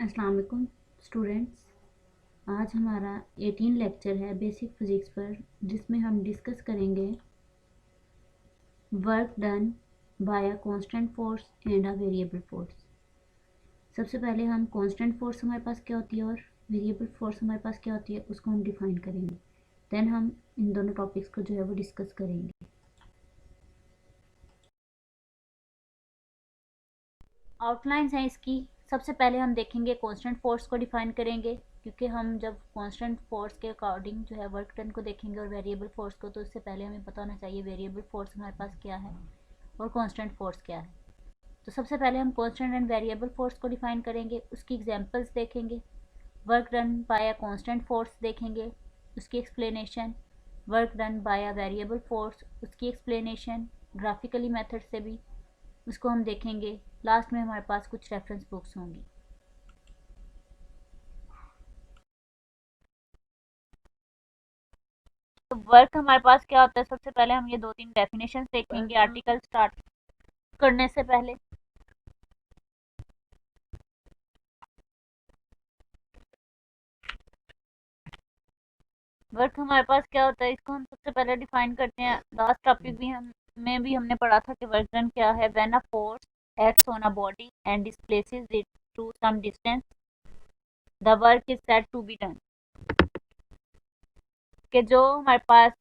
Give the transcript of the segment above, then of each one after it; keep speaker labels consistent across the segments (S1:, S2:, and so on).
S1: अस्सलाम वालेकुम स्टूडेंट्स। आज हमारा 18 लेक्चर है बेसिक फिजिक्स पर, जिसमें हम डिस्कस करेंगे work done by a constant force and a variable force. सबसे पहले हम कांस्टेंट फोर्स हमारे पास क्या होती है और वेरिएबल फोर्स हमारे पास क्या होती है उसको हम डिफाइन करेंगे। देन हम इन दोनों टॉपिक्स को जो है वो डिस्कस करेंगे। आउटलाइंस हैं इसकी। सबसे पहले हम देखेंगे कांस्टेंट फोर्स को डिफाइन करेंगे, क्योंकि हम जब कांस्टेंट फोर्स के अकॉर्डिंग जो है वर्क डन को देखेंगे और वेरिएबल फोर्स को, तो उससे पहले हमें पता होना चाहिए वेरिएबल फोर्स हमारे पास क्या है और कांस्टेंट फोर्स क्या है। तो सबसे पहले हम कांस्टेंट एंड वेरिएबल फोर्स को डिफाइन करेंगे, उसकी एग्जांपल्स देखेंगे। Work done by a constant force देखेंगे, उसकी explanation. Work done by a variable force, उसकी एक्सप्लेनेशन ग्राफिकली मेथड से भी उसको हम देखेंगे। लास्ट में हमारे पास कुछ रेफरेंस बुक्स होंगी। तो वर्क हमारे पास क्या होता है, सबसे पहले हम ये दो तीन डेफिनेशन देखेंगे आर्टिकल स्टार्ट करने से पहले। वर्क हमारे पास क्या होता है, इसको हम सबसे पहले डिफाइन करते हैं। लास्ट टॉपिक भी हमने पढ़ा था कि वर्क डन क्या है। When a force acts on a body and displaces it to some distance, the work is said to be done. कि जो हमारे पास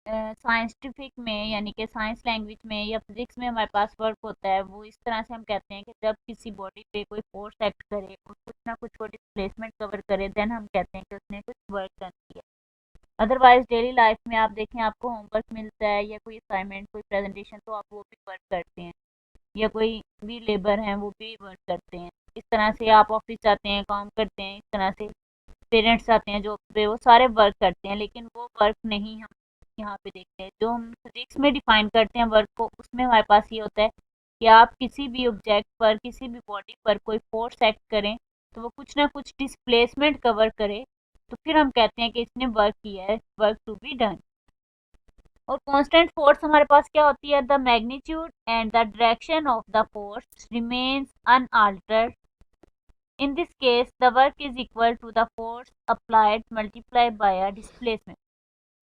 S1: साइंटिफिक में यानी कि साइंस लैंग्वेज में या फिजिक्स में हमारे पास वर्क होता है, वो इस तरह से हम कहते हैं कि जब किसी बॉडी पे कोई फोर्स एक्ट करे और कुछ ना कुछ वो डिस्प्लेसमेंट कवर करे, देन हम कहते हैं कि उसने कुछ वर्क डन किया। अदरवाइज डेली लाइफ में आप देखें, आपको होमवर्क मिलता है या कोई असाइनमेंट, कोई प्रेजेंटेशन, तो आप वो भी वर्क करते हैं, या कोई भी लेबर हैं वो भी वर्क करते हैं। इस तरह से आप ऑफिस जाते हैं, काम करते हैं, इस तरह से पेरेंट्स आते हैं जो पे, वो सारे वर्क करते हैं। लेकिन वो वर्क नहीं हम यहाँ पे देखते हैं। जो हम फिजिक्स में डिफाइन करते हैं वर्क को, उसमें हमारे पास ये होता है कि आप किसी भी ऑब्जेक्ट पर, किसी भी बॉडी पर कोई फोर्स एक्ट करें तो वो कुछ ना कुछ डिस्प्लेसमेंट कवर करे, तो फिर हम कहते हैं कि इसने वर्क किया है, वर्क टू बी डन। और कांस्टेंट फोर्स हमारे पास क्या होती है, the magnitude and the direction of the force remains unaltered. In this case, the work is equal to the force applied multiplied by a displacement।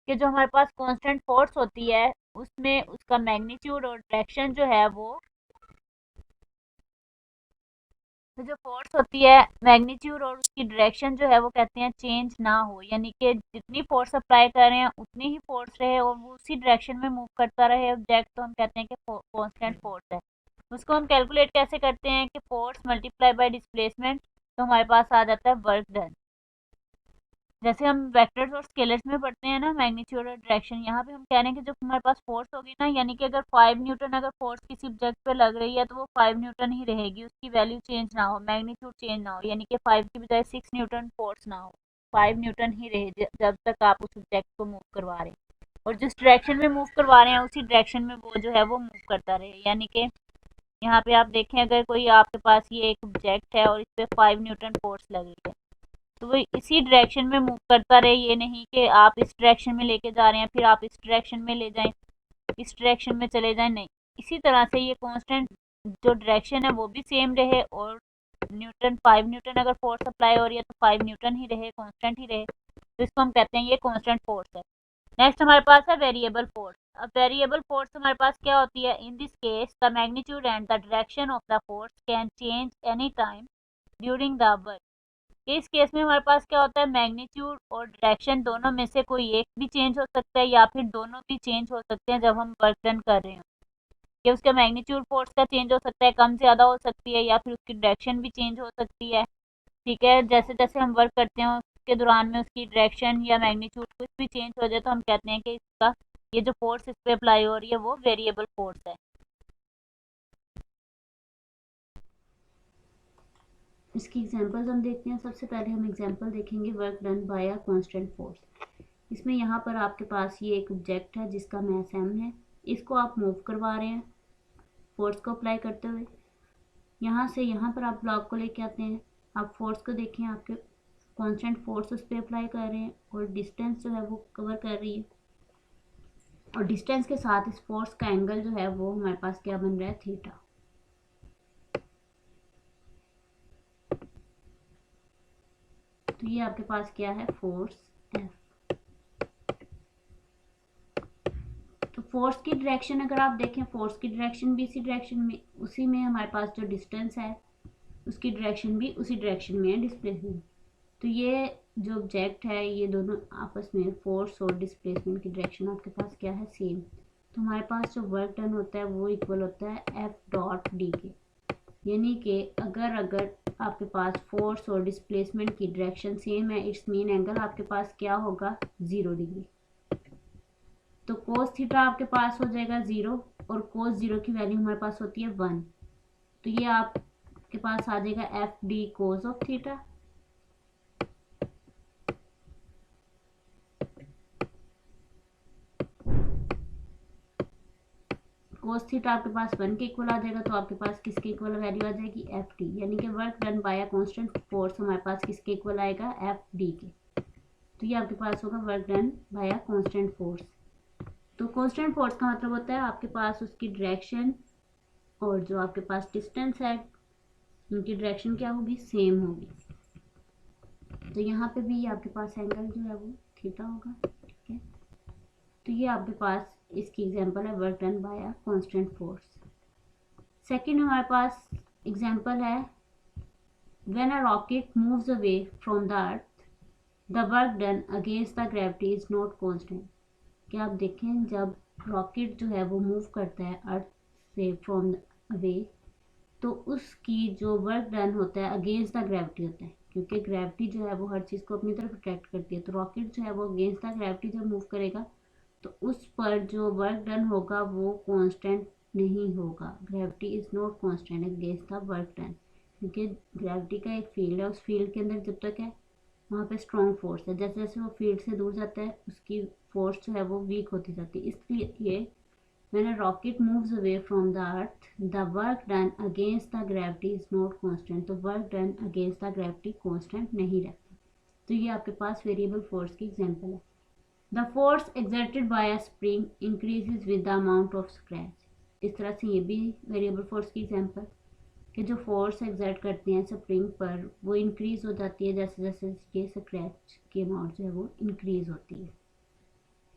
S1: कि जो हमारे पास constant force होती है, उसमें उसका मैग्नीट्यूड और डायरेक्शन जो है वो, तो जो फोर्स होती है मैग्नीट्यूड और उसकी डायरेक्शन जो है वो कहते हैं चेंज ना हो, यानी कि जितनी फोर्स अप्लाई कर रहे हैं उतनी ही फोर्स रहे और वो उसी डायरेक्शन में मूव करता रहे ऑब्जेक्ट, तो हम कहते हैं कि कांस्टेंट फोर्स है। उसको हम कैलकुलेट कैसे करते हैं कि फोर्स मल्टीप्लाई बाय डिस्प्लेसमेंट, तो हमारे पास आ जाता है वर्क डन। जैसे हम वेक्टर्स और स्केलर्स में पढ़ते हैं ना, मैग्नीट्यूड और डायरेक्शन, यहाँ पे हम कह रहे हैं कि जब हमारे पास फोर्स होगी ना, यानी कि अगर 5 न्यूटन अगर फोर्स किसी ऑब्जेक्ट पे लग रही है तो वो 5 न्यूटन ही रहेगी, उसकी वैल्यू चेंज ना हो, मैग्नीट्यूड चेंज ना हो, यानी कि 5 की बजाय 6 न्यूटन फोर्स ना हो, 5 न्यूटन ही रहे जब तक आप उस ऑब्जेक्ट को मूव करवा रहे हैं। और जिस डायरेक्शन में मूव करवा रहे हैं उसी डायरेक्शन में वो जो है वो मूव करता रहे। यानी कि यहाँ पे आप देखें, अगर कोई आपके पास ये एक ऑब्जेक्ट है और इस पे 5 न्यूटन फोर्स लग रही है, तो वो इसी डायरेक्शन में मूव करता रहे। ये नहीं कि आप इस डायरेक्शन में लेके जा रहे हैं फिर आप इस डायरेक्शन में ले जाएं, इस डायरेक्शन में चले जाएं, नहीं। इसी तरह से ये कांस्टेंट जो डायरेक्शन है वो भी सेम रहे, और न्यूटन 5 न्यूटन अगर फोर्स अप्लाई हो रही है तो 5 न्यूटन ही रहे, कांस्टेंट ही रहे, तो इसको हम कहते हैं ये कांस्टेंट फोर्स है। नेक्स्ट हमारे पास है वेरिएबल फोर्स। अब वेरिएबल फोर्स हमारे पास क्या होती है, इन this case the magnitude and the direction of the force can change any time during the work. इस केस में हमारे पास क्या होता है, मैग्नीट्यूड और डायरेक्शन दोनों में से कोई एक भी चेंज हो सकता है या फिर दोनों भी चेंज हो सकते हैं जब हम वर्क डन कर रहे हैं। कि उसका मैग्नीट्यूड फोर्स का चेंज हो सकता है, कम ज़्यादा हो सकती है, या फिर उसकी डायरेक्शन भी चेंज हो सकती है। ठीक है, जैसे जैसे हम वर्क करते हैं उसके दौरान में उसकी डायरेक्शन या मैग्नीट्यूड कुछ भी चेंज हो जाए तो हम कहते हैं कि इसका ये जो फोर्स इस पर अप्लाई हो रही है वो वेरिएबल फोर्स है। इसकी एग्जांपल्स हम देखते हैं। सबसे पहले हम एग्जांपल देखेंगे work done by a constant force. इसमें यहाँ पर आपके पास ये एक ऑब्जेक्ट है जिसका मास m है, इसको आप मूव करवा रहे हैं फोर्स को अप्लाई करते हुए। यहाँ से यहाँ पर आप ब्लॉक को लेके आते हैं, आप फोर्स को देखें, आपके कांस्टेंट फोर्स उस पर अप्लाई कर रहे हैं और डिस्टेंस जो है वो कवर कर रही है, और डिस्टेंस के साथ इस फोर्स का एंगल जो है वो हमारे पास क्या बन रहा है, थीटा। तो ये आपके पास क्या है, फोर्स F। तो फोर्स की डायरेक्शन अगर आप देखें, फोर्स की डायरेक्शन भी इसी डायरेक्शन में, उसी में हमारे पास जो डिस्टेंस है उसकी डायरेक्शन भी उसी डायरेक्शन में है डिस्प्लेसमेंट। तो ये जो ऑब्जेक्ट है ये दोनों आपस में फोर्स और डिस्प्लेसमेंट की डायरेक्शन आपके पास क्या है, सेम। तो हमारे पास जो वर्क डन होता है वो इक्वल होता है एफ डॉट डी के। यानी कि अगर आपके पास फोर्स और डिस्प्लेसमेंट की डायरेक्शन सेम है, इट्स मीन एंगल आपके पास क्या होगा, 0 डिग्री। तो कोस थीटा आपके पास हो जाएगा 0 और कोस 0 की वैल्यू हमारे पास होती है 1। तो ये आपके पास आ जाएगा F D cos of theta. Cos theta आपके पास 1 के इक्वल आ जाएगा, तो आपके पास किसके इक्वल वैल्यू आ जाएगी, एफ डी। यानी कि work done by a constant force हमारे पास किसके इक्वल आएगा, एफ डी के। तो ये आपके पास होगा work done by a constant force. तो कांस्टेंट फोर्स का मतलब होता है आपके पास उसकी डायरेक्शन और जो आपके पास डिस्टेंस है उनकी डायरेक्शन क्या होगी, सेम होगी। तो यहाँ पे भी आपके पास एंगल जो है वो थीटा होगा, ठीक है। तो ये आपके पास इसकी एग्जांपल है work done by a constant force. Second हमारे पास एग्जांपल है when a rocket moves away from the earth the work done against the gravity is not constant. कि आप देखें जब रॉकेट जो है वो मूव करता है अर्थ से फ्रॉम अवे, तो उसकी जो वर्क डन होता है अगेंस्ट द ग्रेविटी होता है, क्योंकि ग्रेविटी जो है वो हर चीज़ को अपनी तरफ अट्रैक्ट करती है। तो रॉकेट जो है वो अगेंस्ट द ग्रेविटी जब मूव करेगा तो उस पर जो वर्क डन होगा वो कांस्टेंट नहीं होगा। Gravity is not constant against the work done, क्योंकि ग्रेविटी का एक फील्ड है, उस फील्ड के अंदर जब तक है वहाँ पे स्ट्रॉन्ग फोर्स है, जैसे जैसे वो फील्ड से दूर जाता है उसकी फोर्स जो है वो वीक होती जाती है। इसलिए when a rocket moves away from the earth the work done against the gravity is not constant। तो work done against the gravity constant नहीं रहता। तो ये आपके पास वेरिएबल फोर्स की एग्जांपल है। The force exerted by a spring increases with the amount of scratch. इस तरह से ये भी वेरिएबल फोर्स की एग्जांपल कि जो फोर्स एक्सर्ट करते हैं स्प्रिंग पर वो इंक्रीज हो जाती है जैसे जैसे ये स्क्रैच की अमाउंट जो है वो इंक्रीज होती है।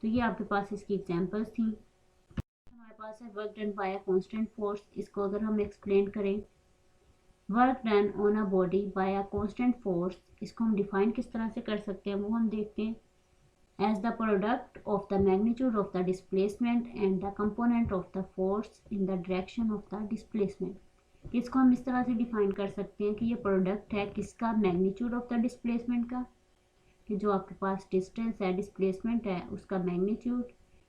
S1: तो ये आपके पास इसकी एग्जांपल्स थी। हमारे पास है work done by a constant force. इसको अगर हम एक्सप्लेन करें, work done on a body by a constant force, इसको हम डिफाइन किस तरह से कर सकते हैं वो हम देखते हैं। As the product of the magnitude of the displacement and the component of the force in the direction of the displacement. इसको हम इस तरह से डिफाइन कर सकते हैं कि ये प्रोडक्ट है किसका, मैग्नीट्यूड ऑफ द डिस्प्लेसमेंट का, कि जो आपके पास डिस्टेंस है डिस्प्लेसमेंट है उसका magnitude,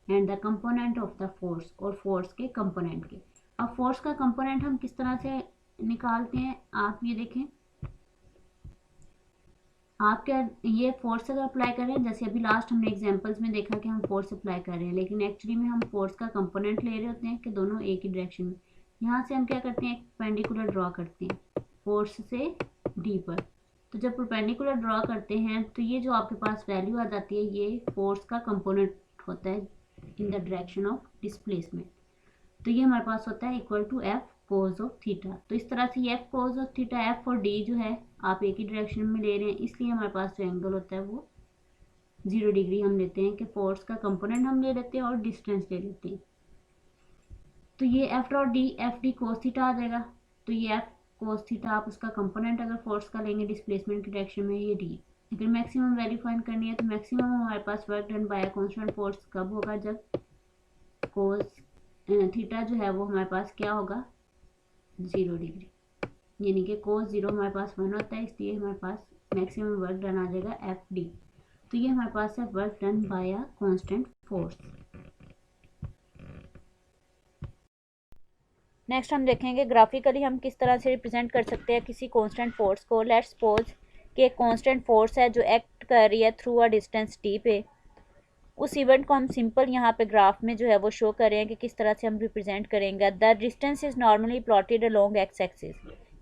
S1: and the component of the force, और फोर्स के कंपोनेंट के। अब फोर्स का कंपोनेंट हम किस तरह से निकालते हैं, आप ये देखें। आप क्या ये फोर्स अगर अप्लाई कर रहे हैं, जैसे अभी लास्ट हमने एग्जांपल्स में देखा कि हम फोर्स अप्लाई कर रहे हैं, लेकिन एक्चुअली में हम फोर्स का कंपोनेंट ले रहे होते हैं कि दोनों एक ही डायरेक्शन में। यहाँ से हम क्या करते हैं, एक परपेंडिकुलर ड्रॉ करते हैं फोर्स से डी पर। तो जब परपेंडिकुलर ड्रॉ करते हैं तो ये जो आपके पास वैल्यू आ जाती है ये फोर्स का कंपोनेंट होता है in the direction of displacement. तो ये हमारे पास होता है equal to F cos of theta. तो इस तरह से F cos of theta, F और डी जो है आप एक ही डायरेक्शन में ले रहे हैं, इसलिए हमारे पास जो एंगल होता है वो 0 डिग्री हम लेते हैं कि फोर्स का कंपोनेंट हम ले लेते हैं और डिस्टेंस ले लेते हैं। तो ये F dot D, F D cos theta आ जाएगा। तो ये एफ कोस थीटा आप उसका कंपोनेंट अगर फोर्स का लेंगे डिस्प्लेसमेंट की डायरेक्शन में, ये डी। अगर मैक्सिमम वैल्यू फाइंड करनी है तो मैक्सिमम हमारे पास work done by a constant force कब होगा, जब कोस थीटा जो है वो हमारे पास क्या होगा, 0 डिग्री। यानी कि कोस 0 हमारे पास 1 होता है, इसलिए हमारे पास मैक्सिमम वर्क डन आ जाएगा एफ डी। तो ये हमारे पास है work done by a constant force. Next हम देखेंगे ग्राफिकली हम किस तरह से रिप्रेजेंट कर सकते हैं किसी कांस्टेंट फोर्स को। लेट्स सपोज कि एक कांस्टेंट फोर्स है जो एक्ट कर रही है थ्रू अ डिस्टेंस टी पे। उस इवेंट को हम सिंपल यहाँ पे ग्राफ में जो है वो शो कर रहे हैं कि किस तरह से हम रिप्रेजेंट करेंगे। The distance is normally plotted along x axis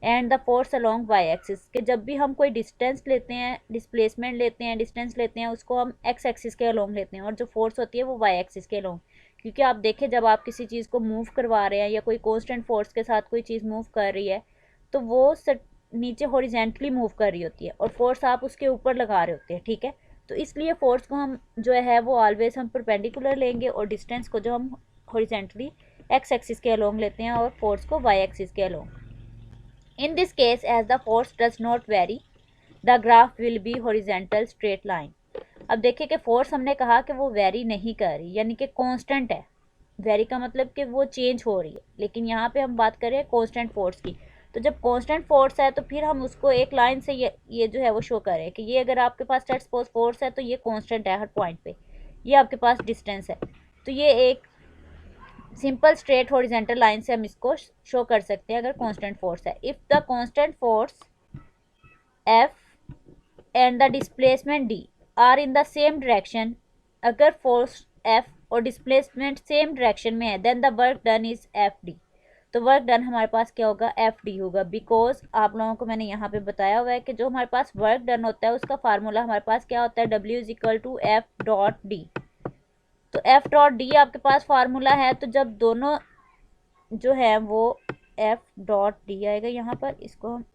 S1: and the force along y axis. कि जब भी हम कोई डिस्टेंस लेते हैं, डिस्प्लेसमेंट लेते हैं, डिस्टेंस लेते हैं, उसको हम एक्स एक्सिस के अलोंग लेते हैं और जो फोर्स होती है वो वाई एक्सिस के अलोंग। क्योंकि आप देखें जब आप किसी चीज़ को मूव करवा रहे हैं या कोई कांस्टेंट फोर्स के साथ कोई चीज़ मूव कर रही है तो वो नीचे हॉरिजेंटली मूव कर रही होती है और फोर्स आप उसके ऊपर लगा रहे होते हैं, ठीक है। तो इसलिए फोर्स को हम जो है वो ऑलवेज हम परपेंडिकुलर लेंगे और डिस्टेंस को जो हम हॉरिजेंटली एक्स एक्सिस के अलोंग लेते हैं और फोर्स को वाई एक्सिस के along. In this case as the force does not vary the graph will be horizontal straight line. अब देखिए कि फोर्स हमने कहा कि वो वेरी नहीं कर रही, यानी कि कांस्टेंट है। वेरी का मतलब कि वो चेंज हो रही है, लेकिन यहाँ पे हम बात करें कांस्टेंट फोर्स की। तो जब कांस्टेंट फोर्स है तो फिर हम उसको एक लाइन से ये जो है वो शो करें कि ये अगर आपके पास लेट्स सपोज फोर्स है तो ये कांस्टेंट है हर पॉइंट पे, ये आपके पास डिस्टेंस है। तो ये एक सिंपल स्ट्रेट हॉरिजेंटल लाइन से हम इसको शो कर सकते हैं अगर कांस्टेंट फोर्स है। If the constant force F and the displacement D are in the same direction, अगर फोर्स एफ और डिस्प्लेसमेंट सेम डायरेक्शन में है then the work done is F D. तो वर्क डन हमारे पास क्या होगा, एफ डी होगा। बिकॉज आप लोगों को मैंने यहाँ पे बताया हुआ है कि जो हमारे पास वर्क डन होता है उसका फार्मूला हमारे पास क्या होता है, W is equal to F dot D. तो एफ डॉट डी आपके पास फार्मूला है, तो जब दोनों जो है वो एफ डॉट डी आएगा यहाँ पर, इसको हम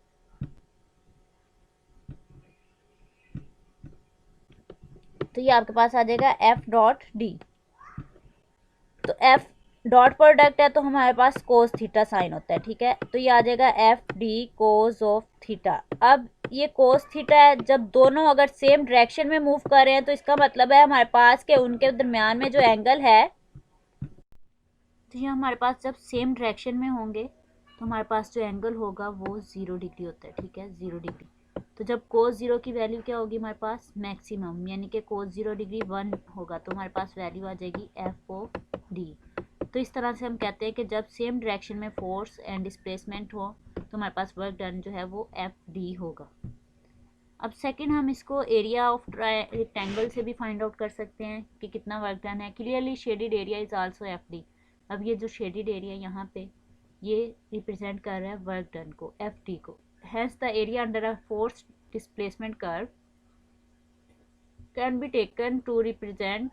S1: तो ये आपके पास आ जाएगा एफ डॉट डी। तो एफ डॉट प्रोडक्ट है तो हमारे पास कोस थीटा साइन होता है, ठीक है। तो ये आ जाएगा F D cos of theta. अब ये कोस थीटा है, जब दोनों अगर सेम डायरेक्शन में मूव कर रहे हैं तो इसका मतलब है हमारे पास के उनके दरमियान में जो एंगल है, तो ये हमारे पास जब सेम डायरेक्शन में होंगे तो हमारे पास जो एंगल होगा वो 0 डिग्री होता है, ठीक है, 0 डिग्री। तो जब कोस 0 की वैल्यू क्या होगी हमारे पास, मैक्सिमम, यानी कि कोस 0 डिग्री 1 होगा, तो हमारे पास वैल्यू आ जाएगी एफ ओ डी। तो इस तरह से हम कहते हैं कि जब सेम डायरेक्शन में फोर्स एंड डिस्प्लेसमेंट हो तो हमारे पास वर्क डन जो है वो एफ डी होगा। अब सेकंड हम इसको एरिया ऑफ रेक्टेंगल से भी फाइंड आउट कर सकते हैं कि कितना वर्क डन है। Clearly shaded area is also F D. अब ये जो शेडेड एरिया यहाँ पे ये रिप्रेजेंट कर रहा है वर्क डन को, एफ डी को। Hence the area under a force displacement curve can be taken to represent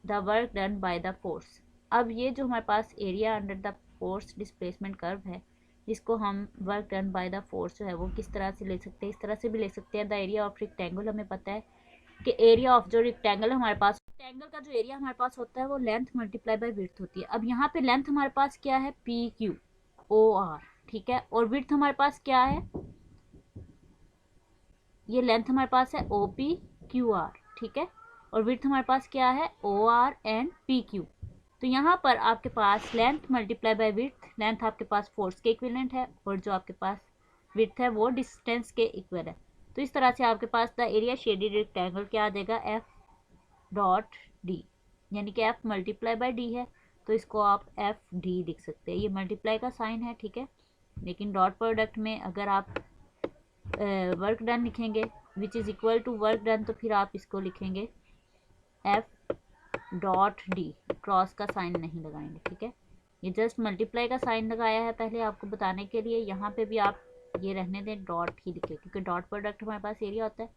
S1: the work done by the force. अब ये जो हमारे पास area under the force displacement curve है, इसको हम work done by the force जो है वो किस तरह से ले सकते हैं, इस तरह से भी ले सकते हैं। द एरिया ऑफ रेक्टेंगल, हमें पता है कि एरिया ऑफ जो रेक्टेंगल हमारे पास, रेक्टेंगल का जो एरिया हमारे पास होता है वो लेंथ मल्टीप्लाई बाय विड्थ होती है। अब यहाँ पे लेंथ हमारे पास क्या है, पी क्यू ओ आर, ठीक है, और विड्थ हमारे पास क्या है, ये लेंथ हमारे पास है ओ पी क्यू आर, ठीक है, और विड्थ हमारे पास क्या है, O R and P Q. तो यहाँ पर आपके पास length multiply by width, length आपके पास फोर्स के इक्विवेलेंट है और जो आपके पास विड्थ है वो डिस्टेंस के इक्वल है। तो इस तरह से आपके पास द एरिया शेडेड रेक्टेंगल क्या आ जाएगा, एफ डॉट डी, यानी कि एफ मल्टीप्लाई बाय डी है तो इसको आप एफ डी लिख सकते हैं। ये मल्टीप्लाई का साइन है, ठीक है, लेकिन डॉट प्रोडक्ट में अगर आप वर्क डन लिखेंगे which is equal to work done तो फिर आप इसको लिखेंगे एफ डॉट डी, क्रॉस का साइन नहीं लगाएंगे, ठीक है। ये जस्ट मल्टीप्लाई का साइन लगाया है पहले आपको बताने के लिए, यहाँ पे भी आप ये रहने दें, डॉट ही लिखे, क्योंकि डॉट प्रोडक्ट हमारे पास एरिया होता है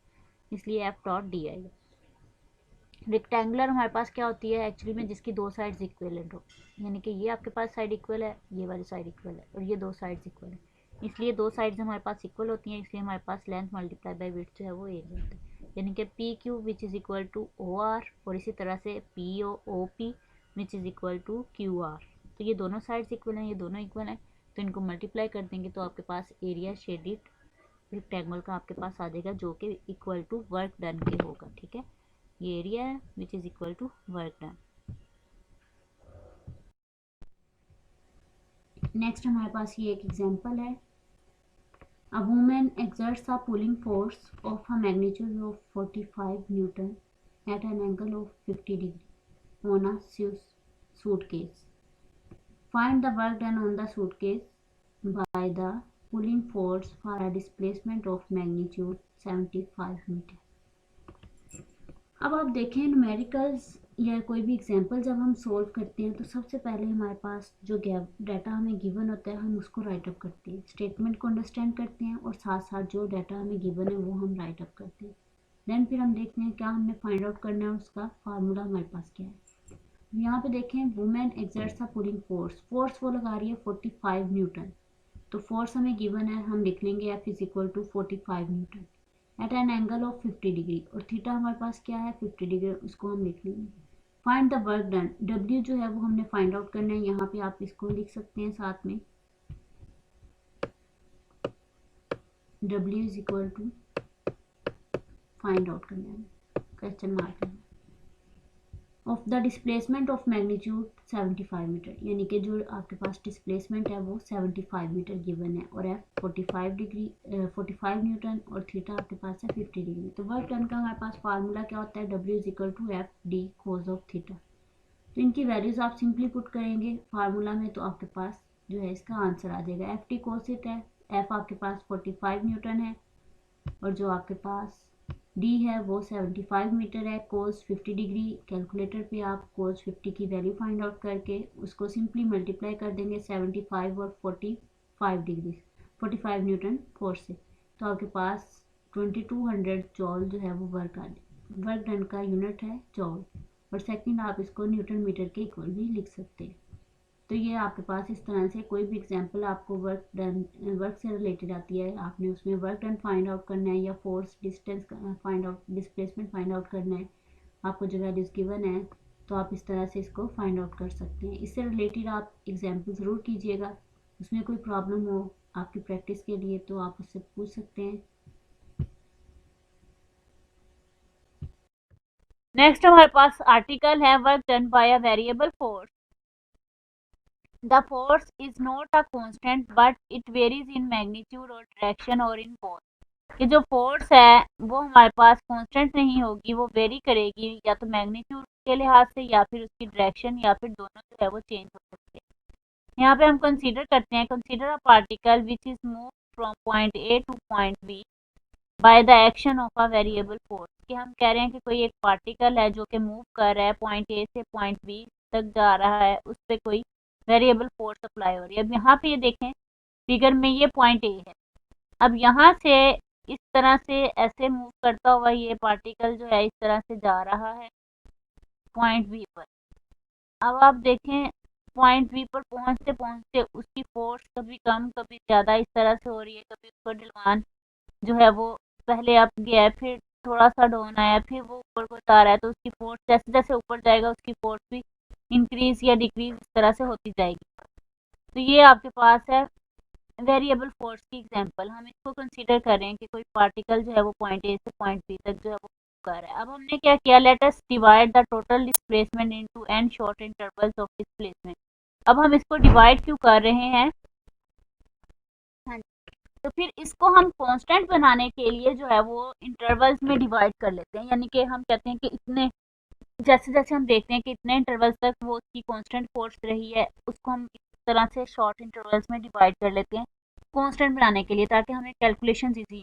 S1: इसलिए एफ डॉट डी आएगा। रेक्टेंगुलर हमारे पास क्या होती है एक्चुअली में, जिसकी दो साइड्स इक्वलेंट हो, यानी कि ये आपके पास साइड इक्वल है, ये वाली साइड इक्वल है और ये दो साइड्स इक्वल है, इसलिए दो साइड्स हमारे पास इक्वल होती हैं, इसलिए हमारे पास लेंथ मल्टीप्लाई बाय विड्थ जो है वो एरिया होता है, यानी कि P Q which is equal to O R और इसी तरह से P O O P which is equal to Q R. तो ये दोनों साइड्स इक्वल हैं, ये दोनों इक्वल हैं, तो इनको मल्टीप्लाई कर देंगे तो आपके पास एरिया शेडेड रेक्टेंगल का आपके पास आ जाएगा जो कि इक्वल टू वर्क डन के होगा, ठीक है। ये एरिया है which is equal to work done. Next हमारे पास ये एक एग्जांपल है, A woman exerts a pulling force of a magnitude of 45 Newton at an angle of 50 degree on a suitcase. Find the work done on the suitcase by the pulling force for a displacement of magnitude 75 meter. अब आप देखें numericals या कोई भी example जब हम solve करते हैं तो सबसे पहले हमारे पास जो डाटा हमें गिवन होता है हम उसको राइट अप करते हैं, स्टेटमेंट को अंडरस्टैंड करते हैं और साथ साथ जो डाटा हमें गिवन है वो हम राइट अप करते हैं। देन फिर हम देखते हैं क्या हमने फाइंड आउट करना है, उसका फार्मूला हमारे पास क्या है। यहाँ पे देखें वुमेन एक्सर्ट्स अ पुलिंग फोर्स, फोर्स वो लगा रही है 45 न्यूटन,
S2: तो फोर्स हमें गिवन है, हम लिख लेंगे F is equal to 45 newton at an angle of 50 degree, और थीटा हमारे पास क्या है 50 डिग्री, उसको हम लिख लेंगे। Find the work done, W जो है वो हमने फाइंड आउट करना है, यहाँ पे आप इसको लिख सकते हैं साथ में, W is equal to find out करना है, क्वेश्चन मार्क है, of the displacement of magnitude 75 metre, यानी कि जो आपके पास डिस्प्लेसमेंट है वो 75 मीटर गिवन है, और F 45 न्यूटन, और थीटा आपके पास है 50 डिग्री। तो वर्क डन का हमारे पास फार्मूला क्या होता है, W is equal to F D cos of theta. तो इनकी वैल्यूज आप सिंपली पुट करेंगे फार्मूला में, तो आपके पास जो है इसका आंसर आ जाएगा। एफ टी कोस है, एफ आपके पास 45 न्यूटन है, और जो आपके पास डी है वो 75 मीटर है, कोस 50 डिग्री। कैलकुलेटर पे आप कोस 50 की वैल्यू फाइंड आउट करके उसको सिंपली मल्टीप्लाई कर देंगे 75 और 45 डिग्री, 45 न्यूटन फोर्स से, तो आपके पास 2200 जॉल जो है वो वर्क डन का यूनिट है जॉल, और सेकंड आप इसको न्यूटन मीटर के इक्वल भी लिख सकते हैं। तो ये आपके पास इस तरह से कोई भी एग्जांपल आपको वर्क से रिलेटेड आती है, आपने उसमें वर्क डन फाइंड आउट करना है, या force distance find out, displacement find out करना है, आपको जो वैल्यूज गिवन है, तो आप इस तरह से इसको फाइंड आउट कर सकते हैं। इससे रिलेटेड आप एग्जाम्पल ज़रूर कीजिएगा, उसमें कोई प्रॉब्लम हो आपकी प्रैक्टिस के लिए तो आप उससे पूछ सकते हैं।
S1: नेक्स्ट हमारे पास आर्टिकल है work done by a variable force. The force is not a constant but it varies in magnitude और डायरेक्शन और इन बोथ। ये जो फोर्स है वो हमारे पास कांस्टेंट नहीं होगी, वो वेरी करेगी या तो मैग्नीट्यूड के लिहाज से या फिर उसकी डायरेक्शन, या फिर दोनों जो है वो चेंज हो सकते हैं। यहाँ पे हम कंसीडर करते हैं, consider a particle which is move from point A to point B by the action of a variable force, कि हम कह रहे हैं कि कोई एक पार्टिकल है जो कि मूव कर रहा है, पॉइंट ए से पॉइंट बी तक जा रहा है, उस पर कोई वेरिएबल फोर्स अप्लाई हो रही है। अब यहाँ पे ये देखें फिगर में, ये पॉइंट ए है, अब यहाँ से इस तरह से ऐसे मूव करता हुआ ये पार्टिकल जो है इस तरह से जा रहा है पॉइंट बी पर। अब आप देखें पॉइंट बी पर पहुँचते पहुँचते उसकी फोर्स कभी कम कभी ज़्यादा इस तरह से हो रही है, कभी उसका ढलवान जो है वो पहले अप गया है, फिर थोड़ा सा डाउन आया, फिर वो ऊपर को जा रहा है, तो उसकी फोर्स जैसे जैसे ऊपर जाएगा उसकी फोर्स भी इंक्रीज या डिक्रीज इस तरह से होती जाएगी। तो ये आपके पास है वेरिएबल फोर्स की एग्जांपल। हम इसको कंसीडर कर रहे हैं कि कोई पार्टिकल जो है वो पॉइंट ए से पॉइंट बी तक जो है वो कर रहा है। अब हमने क्या किया, let us divide the total displacement into n short intervals of displacement. अब हम इसको डिवाइड क्यों कर रहे हैं, हाँ, तो फिर इसको हम कांस्टेंट बनाने के लिए जो है वो इंटरवल्स में डिवाइड कर लेते हैं, यानी कि हम कहते हैं कि इतने, जैसे जैसे हम देखते हैं कि इतने इंटरवल्स तक वो उसकी कांस्टेंट फोर्स रही है, उसको हम इस तरह से शॉर्ट इंटरवल्स में डिवाइड कर लेते हैं कांस्टेंट बनाने के लिए, ताकि हमें कैलकुलेशन इजी,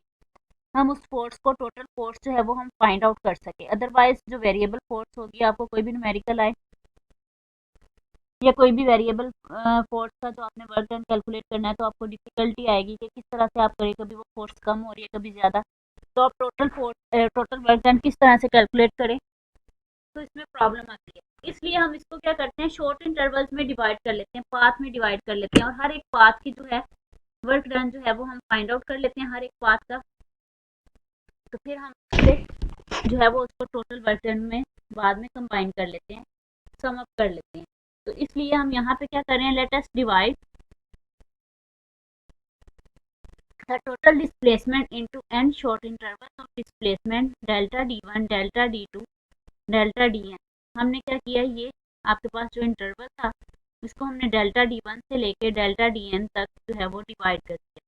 S1: हम उस फोर्स को, टोटल फोर्स जो है वो हम फाइंड आउट कर सके। अदरवाइज जो वेरिएबल फोर्स होगी, आपको कोई भी न्यूमेरिकल आए या कोई भी वेरिएबल फोर्स का जो आपने वर्क डन कैलकुलेट करना है, तो आपको डिफिकल्टी आएगी कि किस तरह से आप करें, कभी वो फोर्स कम हो रही है कभी ज़्यादा, तो आप टोटल वर्क डन किस तरह से कैलकुलेट करें, तो इसमें प्रॉब्लम आती है। इसलिए हम इसको क्या करते हैं, शॉर्ट इंटरवल्स में डिवाइड कर लेते हैं, पाथ में डिवाइड कर लेते हैं, और हर एक पाथ की जो है वर्क डन जो है वो हम फाइंड आउट कर लेते हैं हर एक पाथ का। तो फिर हम जो है वो उसको टोटल वर्क डन में बाद में कंबाइन कर लेते हैं, सम अप कर लेते हैं। तो इसलिए हम यहाँ पे क्या कर रहे हैं, let us divide the total displacement into n short intervals of displacement delta d1 delta d2 delta dn। हमने क्या किया, ये आपके पास जो इंटरवल था इसको हमने डेल्टा d1 से लेके डेल्टा dn तक जो है वो डिवाइड कर दिया,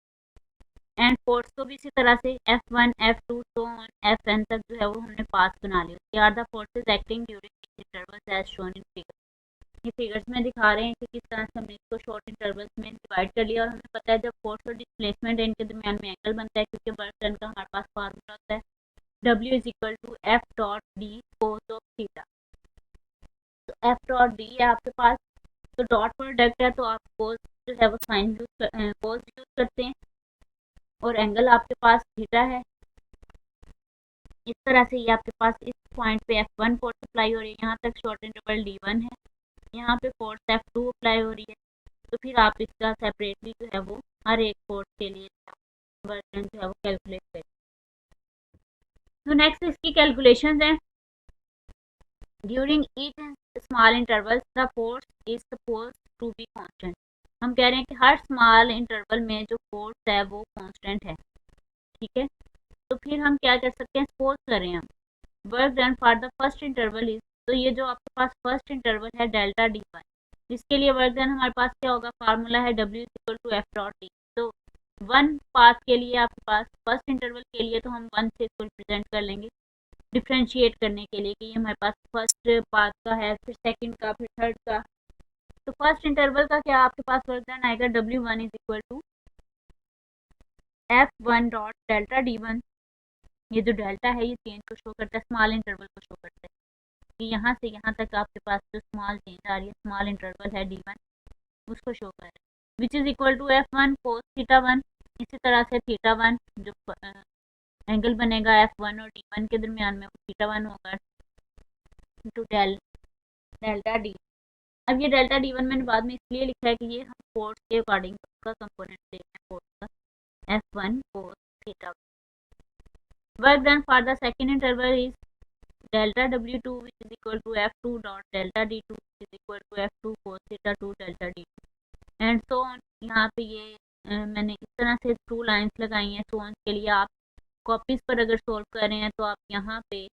S1: एंड फोर्स को भी इसी तरह से F1 F2 so on Fn तक जो है वो हमने पास बना लिया। ये are the forces acting during intervals as shown in figure. ये फिगर्स में दिखा रहे हैं कि किस तरह से हमने इसको शॉर्ट इंटरवल्स में डिवाइड कर लिया, और हमें पता है जब फोर्स और डिस्प्लेसमेंट इनके दरमियान में एंगल बनता है, क्योंकि वर्क डन का हमारे पास फार्मूला होता है W is equal to F dot D cos of theta. तो एफ डॉट डी है आपके पास, तो डॉट प्रोडक्ट है तो आप कोस जो है वो साइन कोस यूज करते हैं, और एंगल आपके पास थीटा है। इस तरह से ये आपके पास इस पॉइंट पे F1 फोर्स अप्लाई हो रही है, यहाँ तक शॉर्ट इंटरवल D1 है, यहाँ पे फोर्स F2 अप्लाई हो रही है, तो फिर आप इसका सेपरेटली जो है वो हर एक फोर्स के लिए वर्क डन जो है वो कैलकुलेट करें। तो नेक्स्ट इसकी कैलकुलेशन है। During each small interval the force is suppose to be constant. हम कह रहे हैं कि हर स्मॉल इंटरवल में जो फोर्स है वो कांस्टेंट है। ठीक है, तो फिर हम क्या कर सकते हैं, सपोज करें हम work done for the first interval is, तो ये जो आपके पास फर्स्ट इंटरवल है डेल्टा डी वाई, जिसके लिए वर्क डन हमारे पास क्या होगा, फार्मूला है W equal to F dot D. तो वन पाथ के लिए आपके पास फर्स्ट इंटरवल के लिए तो हम वन से इसको रिप्रेजेंट कर लेंगे डिफ्रेंशिएट करने के लिए कि ये हमारे पास फर्स्ट पाथ का है, फिर सेकंड का, फिर थर्ड का। तो फर्स्ट इंटरवल का क्या आपके पास वर्क डन आएगा, W one is equal to F one dot delta D one. ये जो डेल्टा है ये चेंज को शो करता है, स्मॉल इंटरवल को शो करता है कि यहाँ से यहाँ तक आपके पास जो स्मॉल चेंज आ रही है, स्मॉल इंटरवल है डी वन, उसको शो कर रहा है, which is equal to F one cos theta one. इसी तरह से थीटा वन जो एंगल बनेगा एफ वन और डी वन के दरमियान में, वो थीटा वन होगा टू डेल्टा डी। अब ये डेल्टा डी वन मैंने बाद में इसलिए लिखा है कि ये हम फोर्स के अकॉर्डिंग उसका कंपोनेंट दे रहे हैं फोर्स का, F one cos theta. Work done for the second interval is delta w2 which is equal to f2 dot delta d2 which is equal to f2 cos theta 2 delta d2 and so on. यहाँ पे ये मैंने इस तरह से two lines लगाई हैं so on के लिए। आप कॉपीज पर अगर सोल्व कर रहे हैं तो आप यहाँ पे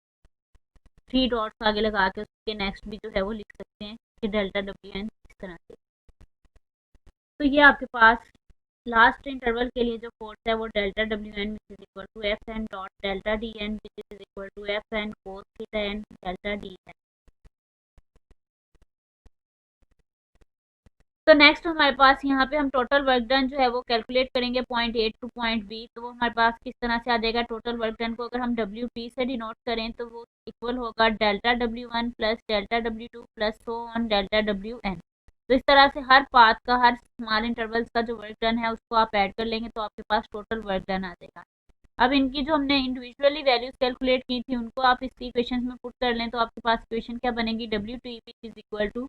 S1: थ्री डॉट्स आगे लगा के उसके नेक्स्ट भी जो है वो लिख सकते हैं कि डेल्टा डब्ल्यू एन इस तरह से। तो ये आपके पास लास्ट इंटरवल के लिए जो फोर्स है वो delta W N which is equal to F N dot delta D N which is equal to F N cos theta N delta D है। तो नेक्स्ट हमारे पास यहाँ पे हम टोटल वर्क डन जो है वो कैलकुलेट करेंगे point A to point B. तो वो हमारे पास किस तरह से आ जाएगा, टोटल वर्क डन को अगर हम डब्ल्यू पी से डिनोट करें तो वो इक्वल होगा delta W one plus delta W two plus so on delta W N. तो इस तरह से हर पाथ का, हर स्मॉल इंटरवल्स का जो वर्क डन है उसको आप ऐड कर लेंगे तो आपके पास टोटल वर्क डन आ जाएगा। अब इनकी जो हमने इंडिविजुअली वैल्यूज कैलकुलेट की थी उनको आप इस इक्वेशन में पुट कर लें तो आपके पास इक्वेशन क्या बनेगी, W T is equal to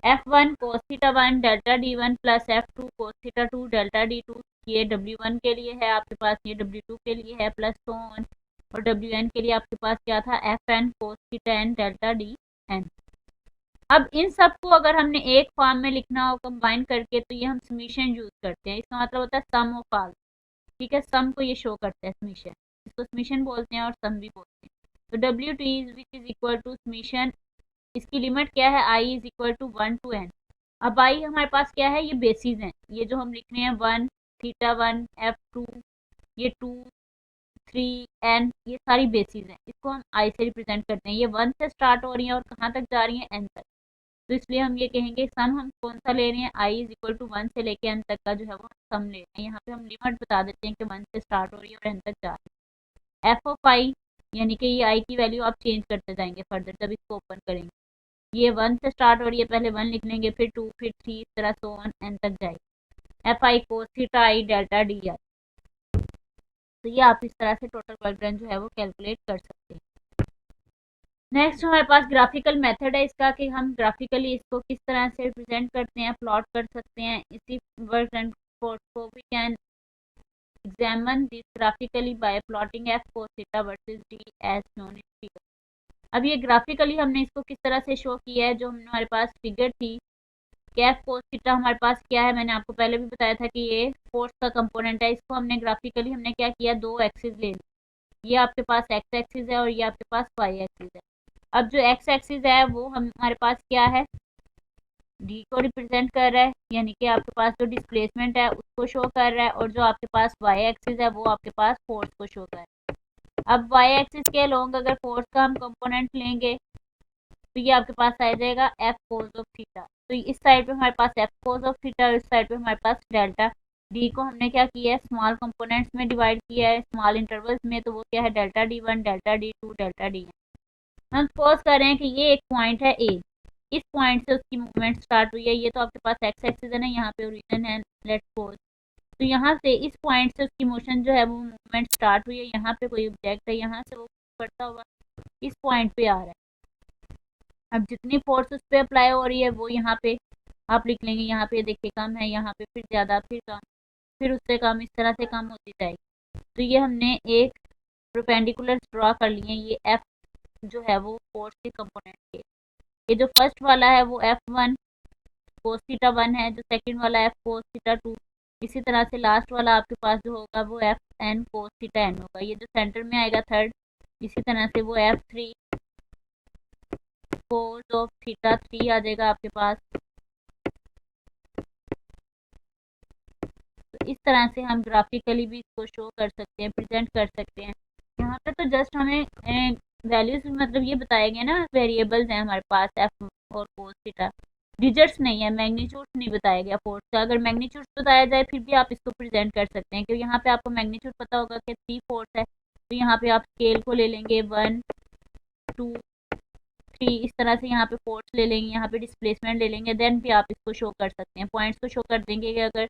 S1: F one cos theta one delta D one plus F two cos theta two delta D two. ये डब्ल्यू वन के लिए है आपके पास, ये डब्ल्यू टू के लिए है, प्लस सो ऑन, और डब्ल्यू एन के लिए आपके पास क्या था, F N cos theta N delta D N. अब इन सब को अगर हमने एक फॉर्म में लिखना हो कंबाइन करके तो ये हम समीशन यूज करते हैं। इसका मतलब होता है सम ऑफ ऑल। ठीक है, सम को ये शो करता है समीशन, इसको समीशन बोलते हैं और सम भी बोलते हैं। तो W T which is equal to summation, इसकी लिमिट क्या है, I is equal to one to N. अब आई हमारे पास क्या है, ये बेसिस हैं, ये जो हम लिख रहे हैं one theta one F two, ये टू थ्री एन, ये सारी बेसिस हैं, इसको हम आई से रिप्रेजेंट करते हैं। ये वन से स्टार्ट हो रही हैं और कहाँ तक जा रही हैं, एन तक। तो इसलिए हम ये कहेंगे सम हम कौन सा ले रहे हैं, आई इज इक्वल टू वन से लेके एन तक का जो है वो सम ले रहे हैं। यहाँ पे हम लिमिट बता देते हैं कि वन से स्टार्ट हो रही है और एन तक जा रही है। एफ ऑफ आई यानी कि ये आई की वैल्यू आप चेंज करते जाएंगे फर्दर जब इसको ओपन करेंगे। ये वन से स्टार्ट हो रही है, पहले वन लिख लेंगे, फिर टू, फिर थ्री, इस तरह सो ऑन एन तक जाएगी। F I cos theta I delta D I. तो ये आप इस तरह से टोटल वर्क डन जो है वो कैलकुलेट कर सकते हैं। नेक्स्ट हमारे पास ग्राफिकल मेथड है इसका कि हम ग्राफिकली इसको किस तरह से रिप्रेजेंट करते हैं, प्लॉट कर सकते हैं। इसी वर्क डन को we can examine this graphically by plotting F cos theta versus D as shown in figure. अब ये ग्राफिकली हमने इसको किस तरह से शो किया है, जो हमारे पास फिगर थी कैफ कोस थीटा हमारे पास क्या है, मैंने आपको पहले भी बताया था कि ये फोर्स का कंपोनेंट है। इसको हमने ग्राफिकली हमने क्या किया, दो एक्सिस ले ली, ये आपके पास एक्स एक्सिस है और ये आपके पास वाई एक्सिस है। अब जो एक्स एक्सिस है वो हमारे पास क्या है, डी को रिप्रेजेंट कर रहा है, यानी कि आपके पास जो डिस्प्लेसमेंट है उसको शो कर रहा है, और जो आपके पास वाई एक्सिस है वो आपके पास फोर्स को शो कर रहा है। अब वाई एक्सिस के अलोंग अगर फोर्स का हम कंपोनेंट लेंगे तो ये आपके पास आ जाएगा एफ कोस ऑफ थीटा। तो इस साइड पे हमारे पास एफ कोस ऑफ थीटा और इस साइड पे हमारे पास डेल्टा डी को हमने क्या किया है, स्मॉल कंपोनेंट्स में डिवाइड किया है, स्मॉल इंटरवल्स में। तो वो क्या है, delta D one delta D two delta D. हम सपोज कर रहे हैं कि ये एक पॉइंट है ए, इस पॉइंट से उसकी मूवमेंट स्टार्ट हुई है। ये तो आपके पास एक्स एक्सिस है ना, यहाँ पे ओरिजिन है, लेट्स सपोज। तो यहाँ से इस पॉइंट से उसकी मोशन जो है वो मूवमेंट स्टार्ट हुई है, यहाँ पे कोई ऑब्जेक्ट है, यहाँ से वो बढ़ता हुआ इस पॉइंट पे आ रहा है। अब जितनी फोर्स उस पर अप्लाई हो रही है वो यहाँ पे आप लिख लेंगे, यहाँ पे देखिए कम है, यहाँ पे फिर ज़्यादा, फिर कम। फिर उससे कम, इस तरह से कम होती जाएगी। तो ये हमने एक परपेंडिकुलर ड्रॉ कर लिए, ये एफ जो है वो फोर्स के कंपोनेंट के। ये जो फर्स्ट वाला है वो F1 कोस थीटा 1 है, जो सेकंड वाला F कोस थीटा 2। इसी तरह से लास्ट वाला आपके पास जो होगा वो FN कोस थीटा n होगा। ये जो सेंटर में आएगा थर्ड, इसी तरह से वो F3 कोस ऑफ थीटा 3 आ जाएगा आपके पास। तो इस तरह से हम ग्राफिकली भी इसको शो कर सकते हैं, प्रेजेंट कर सकते हैं। यहाँ पे तो जस्ट हमें वैल्यूज मतलब ये बताए गए ना, वेरिएबल्स हैं हमारे पास एफ और कोस थीटा, डिजिट्स नहीं है, मैग्नीट्यूड नहीं बताया गया फोर्स का। अगर मैग्नीट्यूड बताया जाए फिर भी आप इसको प्रेजेंट कर सकते हैं, क्योंकि यहाँ पे आपको मैग्नीट्यूड पता होगा कि 3 फोर्स है। तो यहाँ पे आप स्केल को ले लेंगे 1 2 3, इस तरह से यहाँ पे फोर्स ले लेंगे, यहाँ पे डिस्प्लेसमेंट ले लेंगे, देन भी आप इसको शो कर सकते हैं। पॉइंट्स को शो कर देंगे कि अगर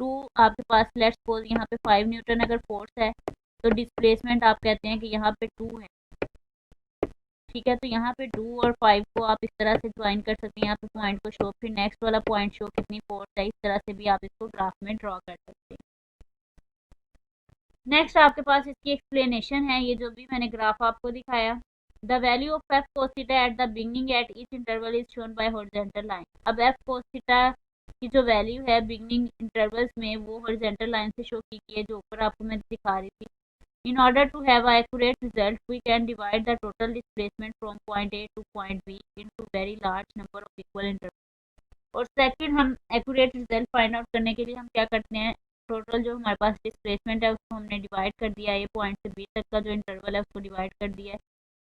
S1: 2 आपके पास, लेट्स सपोज यहाँ पे 5 न्यूटन अगर फोर्स है, तो डिस्प्लेसमेंट आप कहते हैं कि यहाँ पे 2 है। ठीक है, तो यहाँ पे 2 और 5 को आप इस तरह से ज्वाइन कर सकते हैं, यहाँ पे पॉइंट को शो, फिर नेक्स्ट वाला पॉइंट शो कितनी फोर्स है, इस तरह से भी आप इसको ग्राफ में ड्रॉ कर सकते हैं। नेक्स्ट आपके पास इसकी एक्सप्लेनेशन है, ये जो भी मैंने ग्राफ आपको दिखाया। The value of F cos theta at the beginning at each interval is shown by horizontal line. अब एफ कोस थीटा की जो वैल्यू है बिगनिंग इंटरवल्स में, वो हॉरिजॉन्टल लाइन से शो की गई है, जो ऊपर आपको मैं दिखा रही थी। In order to have an accurate result, we can divide the total displacement from point A to point B into very large number of equal intervals. और सेकंड, हम एक्यूरेट रिजल्ट फाइंड आउट करने के लिए हम क्या करते हैं, total जो हमारे पास डिस्प्लेसमेंट है उसको हमने डिवाइड कर दिया है, ये पॉइंट से बी तक का जो इंटरवल है उसको डिवाइड कर दिया है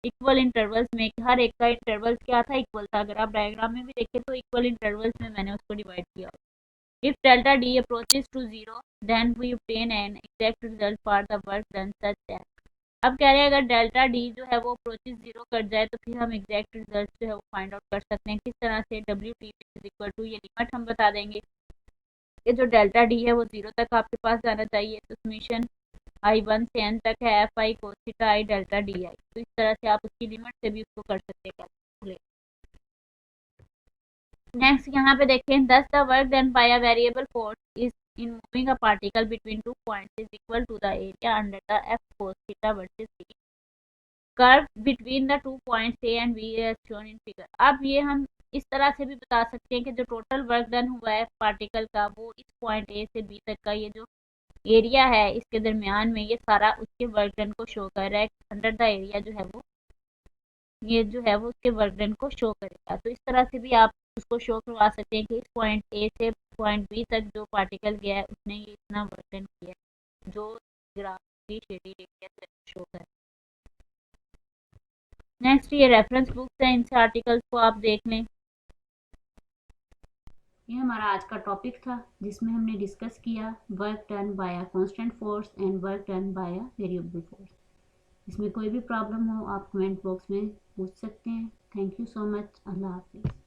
S1: इक्वल इंटरवल्स में। हर एक का इंटरवल क्या था, इक्वल था। अगर आप डायग्राम में भी देखें तो इक्वल इंटरवल्स में मैंने उसको डिवाइड किया। If delta D approaches to 0, then we obtain an exact result for the work done such that। अब कह रहे हैं अगर डेल्टा डी जो है वो अप्रोचेज 0 कर जाए तो फिर हम एग्जैक्ट रिजल्ट जो है वो फाइंड आउट कर सकते हैं। किस तरह से, W T is equal to, ये लिमिट हम बता देंगे कि जो डेल्टा डी है वो 0 तक आपके पास जाना चाहिए। तो समीशन I1 से n तक है F I cos theta I delta D I. तो इस तरह से आप उसकी लिमिट से भी उसको कर सकते हैं कैलकुलेट। नेक्स्ट यहाँ पे देखें, दस the work done by a variable force is in moving a particle between 2 points is equal to the area under the f cos theta versus b curve between the 2 points A and B as shown in figure। अब ये हम इस तरह से भी बता सकते हैं कि जो टोटल वर्क डन हुआ है पार्टिकल का, वो इस पॉइंट ए से बी तक का ये जो एरिया है इसके दरमियान में, ये सारा उसके वर्क डन को शो कर रहा है। अंडर द एरिया जो है वो, ये जो है वो उसके वर्क डन को शो करेगा। तो इस तरह से भी आप उसको शो करवा सकते हैं कि इस पॉइंट ए से पॉइंट बी तक जो पार्टिकल गया है उसने ये इतना वर्क डन किया है, जो ग्राफ की शेडेड एरिया से शो कर। नेक्स्ट ये रेफरेंस बुक्स हैं, इनसे आर्टिकल्स को आप देख लें।
S2: ये हमारा आज का टॉपिक था जिसमें हमने डिस्कस किया work done by a constant force and work done by a variable force. इसमें कोई भी प्रॉब्लम हो आप कमेंट बॉक्स में पूछ सकते हैं। Thank you so much. अल्लाह हाफिज़।